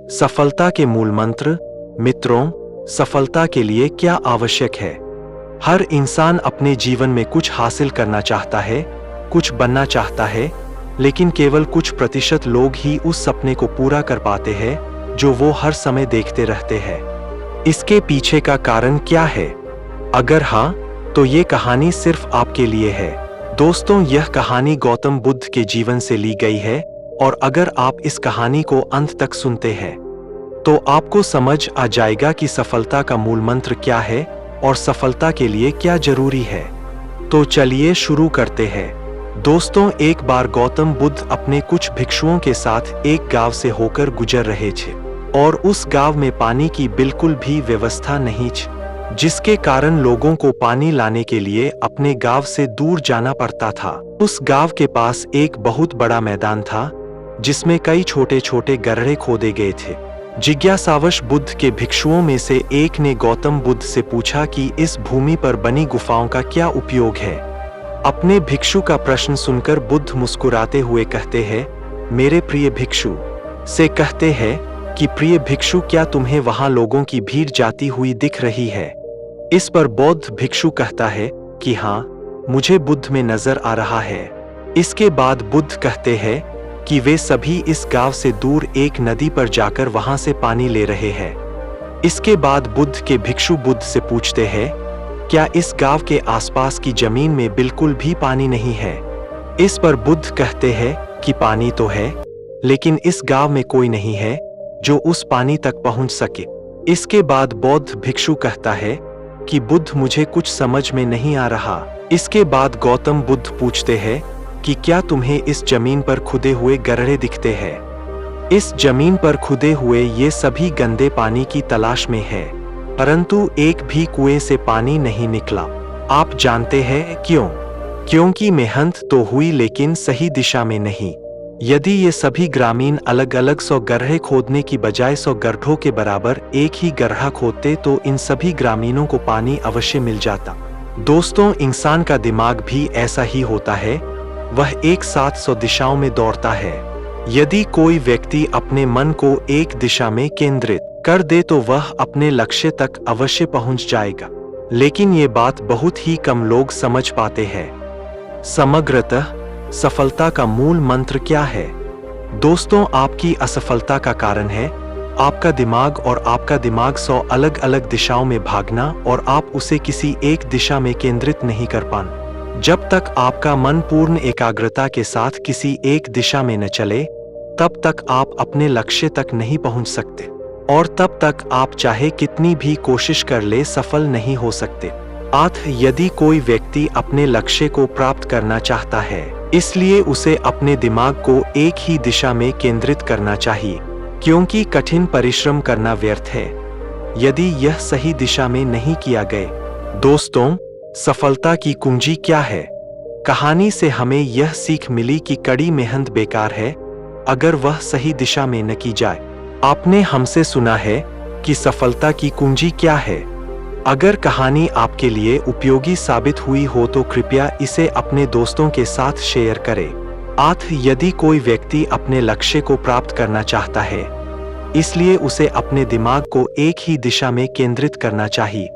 सफलता के मूल मंत्र। मित्रों, सफलता के लिए क्या आवश्यक है? हर इंसान अपने जीवन में कुछ हासिल करना चाहता है, कुछ बनना चाहता है, लेकिन केवल कुछ प्रतिशत लोग ही उस सपने को पूरा कर पाते हैं जो वो हर समय देखते रहते हैं। इसके पीछे का कारण क्या है? अगर हाँ, तो ये कहानी सिर्फ आपके लिए है। दोस्तों, यह कहानी गौतम बुद्ध के जीवन से ली गई है और अगर आप इस कहानी को अंत तक सुनते हैं तो आपको समझ आ जाएगा कि सफलता का मूल मंत्र क्या है और सफलता के लिए क्या जरूरी है। तो चलिए शुरू करते हैं। दोस्तों, एक बार गौतम बुद्ध अपने कुछ भिक्षुओं के साथ एक गांव से होकर गुजर रहे थे और उस गांव में पानी की बिल्कुल भी व्यवस्था नहीं थी, जिसके कारण लोगों को पानी लाने के लिए अपने गांव से दूर जाना पड़ता था। उस गांव के पास एक बहुत बड़ा मैदान था जिसमें कई छोटे छोटे गड्ढे खोदे गए थे। जिज्ञासावश बुद्ध के भिक्षुओं में से एक ने गौतम बुद्ध से पूछा कि इस भूमि पर बनी गुफाओं का क्या उपयोग है। अपने भिक्षु का प्रश्न सुनकर बुद्ध मुस्कुराते हुए कहते हैं, मेरे प्रिय भिक्षु से कहते हैं कि प्रिय भिक्षु, क्या तुम्हें वहां लोगों की भीड़ जाती हुई दिख रही है? इस पर बौद्ध भिक्षु कहता है कि हाँ, मुझे बुद्ध में नजर आ रहा है। इसके बाद बुद्ध कहते हैं कि वे सभी इस गांव से दूर एक नदी पर जाकर वहां से पानी ले रहे हैं। इसके बाद बुद्ध के भिक्षु बुद्ध से पूछते हैं, क्या इस गांव के आसपास की जमीन में बिल्कुल भी पानी नहीं है? इस पर बुद्ध कहते हैं कि पानी तो है, लेकिन इस गांव में कोई नहीं है जो उस पानी तक पहुंच सके। इसके बाद बौद्ध भिक्षु कहता है कि बुद्ध, मुझे कुछ समझ में नहीं आ रहा। इसके बाद गौतम बुद्ध पूछते हैं कि क्या तुम्हें इस जमीन पर खुदे हुए गड्ढे दिखते हैं? इस जमीन पर खुदे हुए ये सभी गंदे पानी की तलाश में है, परंतु एक भी कुएं से पानी नहीं निकला। आप जानते हैं क्यों? क्योंकि मेहनत तो हुई लेकिन सही दिशा में नहीं। यदि ये सभी ग्रामीण अलग अलग 100 गड्ढे खोदने की बजाय 100 गड्ढों के बराबर एक ही गड्ढा खोदते तो इन सभी ग्रामीणों को पानी अवश्य मिल जाता। दोस्तों, इंसान का दिमाग भी ऐसा ही होता है, वह एक साथ 100 दिशाओं में दौड़ता है। यदि कोई व्यक्ति अपने मन को एक दिशा में केंद्रित कर दे तो वह अपने लक्ष्य तक अवश्य पहुंच जाएगा, लेकिन ये बात बहुत ही कम लोग समझ पाते हैं। समग्रतः सफलता का मूल मंत्र क्या है? दोस्तों, आपकी असफलता का कारण है आपका दिमाग, और आपका दिमाग 100 अलग अलग दिशाओं में भागना और आप उसे किसी एक दिशा में केंद्रित नहीं कर पाना। जब तक आपका मन पूर्ण एकाग्रता के साथ किसी एक दिशा में न चले, तब तक आप अपने लक्ष्य तक नहीं पहुंच सकते, और तब तक आप चाहे कितनी भी कोशिश कर ले, सफल नहीं हो सकते। यदि कोई व्यक्ति अपने लक्ष्य को प्राप्त करना चाहता है, इसलिए उसे अपने दिमाग को एक ही दिशा में केंद्रित करना चाहिए, क्योंकि कठिन परिश्रम करना व्यर्थ है यदि यह सही दिशा में नहीं किया गया। दोस्तों, सफलता की कुंजी क्या है? कहानी से हमें यह सीख मिली कि कड़ी मेहनत बेकार है अगर वह सही दिशा में न की जाए। आपने हमसे सुना है कि सफलता की कुंजी क्या है। अगर कहानी आपके लिए उपयोगी साबित हुई हो तो कृपया इसे अपने दोस्तों के साथ शेयर करें। यदि कोई व्यक्ति अपने लक्ष्य को प्राप्त करना चाहता है, इसलिए उसे अपने दिमाग को एक ही दिशा में केंद्रित करना चाहिए।